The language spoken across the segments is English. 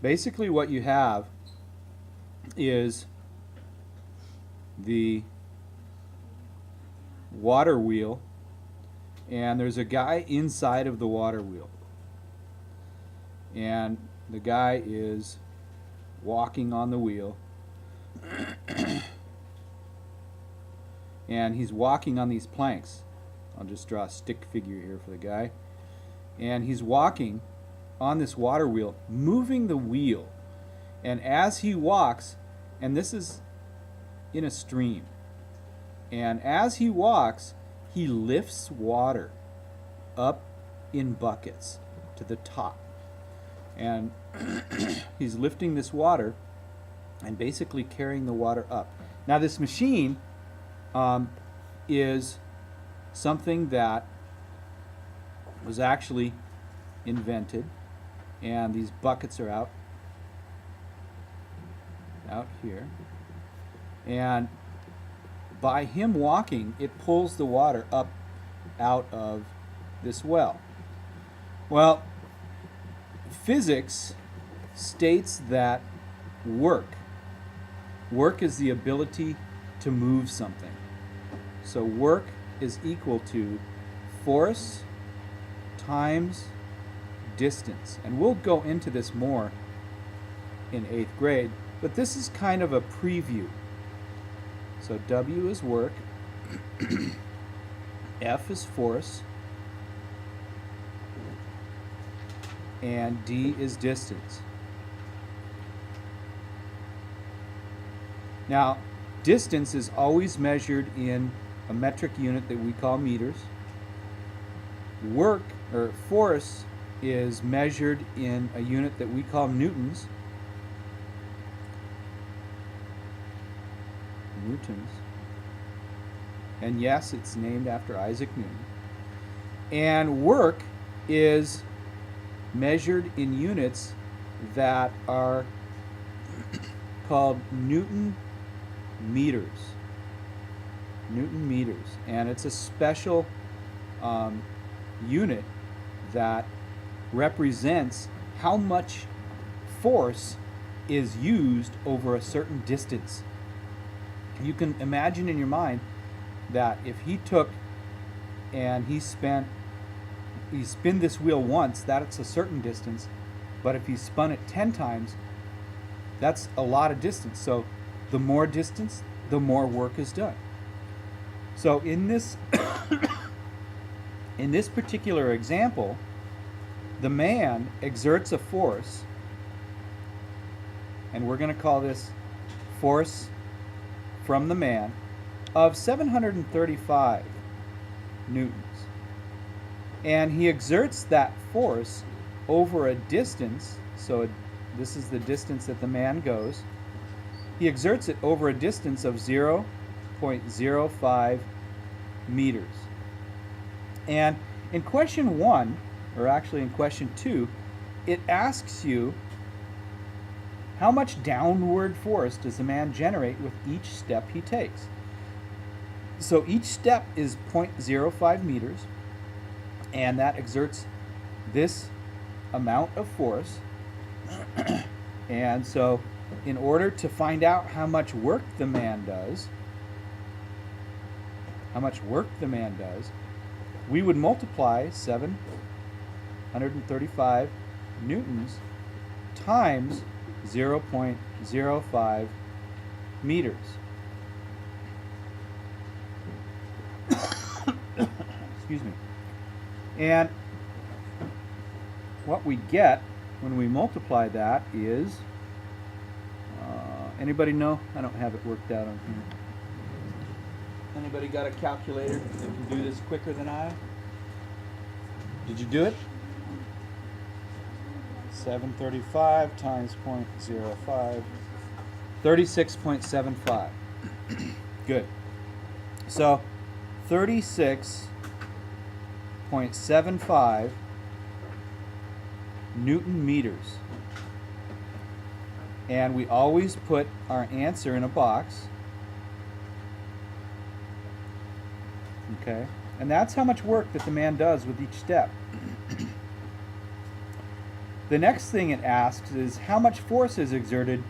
Basically what you have is the water wheel, and there's a guy inside of the water wheel, and the guy is walking on the wheel and he's walking on these planks. I'll just draw a stick figure here for the guy, and he's walking on this water wheel, moving the wheel, and as he walks, and this is in a stream, and as he walks, he lifts water up in buckets to the top, and he's lifting this water and basically carrying the water up. Now this machine is something that was actually invented, and these buckets are out here, and by him walking, it pulls the water up out of this well. Well, physics states that work is the ability to move something. So work is equal to force times distance. And we'll go into this more in 8th grade, but this is kind of a preview. So W is work, F is force, and D is distance. Now, distance is always measured in a metric unit that we call meters. Work, or force, is measured in a unit that we call newtons. And yes, it's named after Isaac Newton. And work is measured in units that are called Newton meters. Newton meters. And it's a special unit that represents how much force is used over a certain distance. You can imagine in your mind that if he took and he spin this wheel once, that's a certain distance, but if he spun it 10 times, that's a lot of distance. So the more distance, the more work is done. So in this in this particular example, the man exerts a force, and we're going to call this force from the man, of 735 newtons. And he exerts that force over a distance, so this is the distance that the man goes. He exerts it over a distance of 0.05 meters. And in question 1, or actually in question 2, it asks you, how much downward force does the man generate with each step he takes? So each step is 0.05 meters, and that exerts this amount of force. And so in order to find out how much work the man does, we would multiply 735 newtons times 0.05 meters. Excuse me. And what we get when we multiply that is, anybody know? I don't have it worked out on here. Anybody got a calculator that can do this quicker than I? Did you do it? 735 times 0.05, 36.75. Good. So 36.75 Newton meters. And we always put our answer in a box. Okay? And that's how much work that the man does with each step. the next thing it asks is how much force is exerted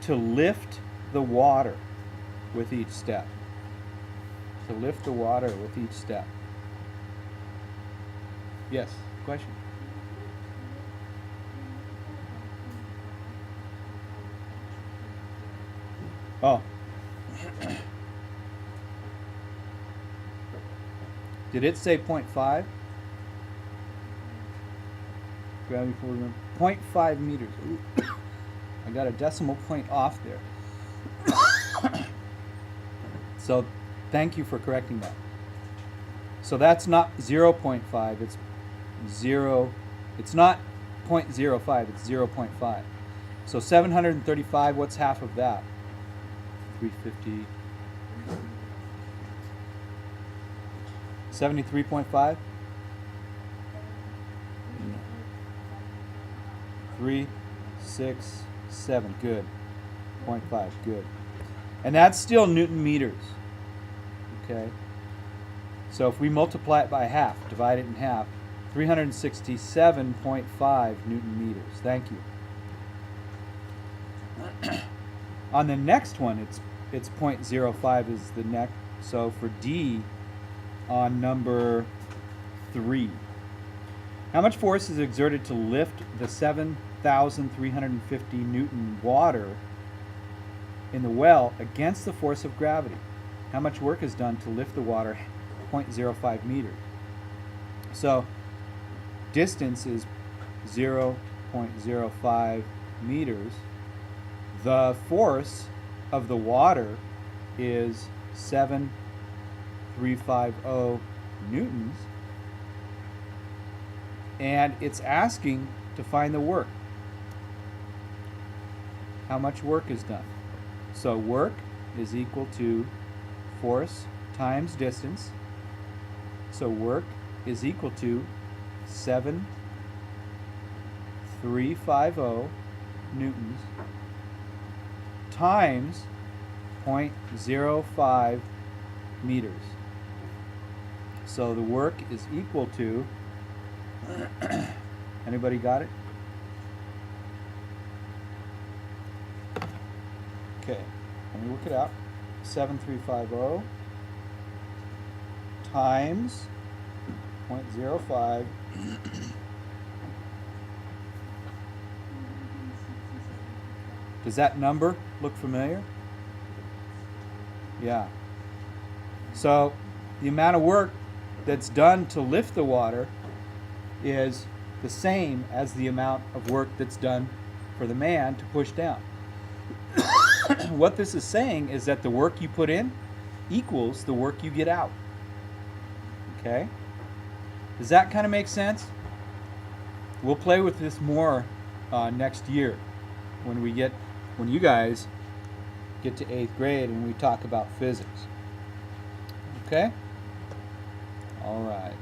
to lift the water with each step. To lift the water with each step. Yes, question? Oh. Did it say 0.5? Gravity force 0.5 meters. I got a decimal point off there. So thank you for correcting that. So that's not 0.5, it's 0, it's not 0.05, it's 0.5. So 735, what's half of that? 350. 73.5? 3, 6, 7, good. 0.5, good. And that's still Newton meters. Okay? So if we multiply it by half, divide it in half, 367.5 Newton meters. Thank you. On the next one, it's 0.05 is the next. So for D, on number 3, how much force is exerted to lift the 7,350 Newton water in the well against the force of gravity? How much work is done to lift the water 0.05 meters? So distance is 0.05 meters. The force of the water is 7,350 newtons. And it's asking to find the work. How much work is done? So work is equal to force times distance. So work is equal to 7,350 newtons times 0.05 meters. So the work is equal to, anybody got it? Okay, let me work it out. 7,350 times 0.05 Does that number look familiar? Yeah. So the amount of work that's done to lift the water is the same as the amount of work that's done for the man to push down. What this is saying is that the work you put in equals the work you get out. Okay? Does that kind of make sense? We'll play with this more next year when you guys get to 8th grade and we talk about physics. Okay? All right.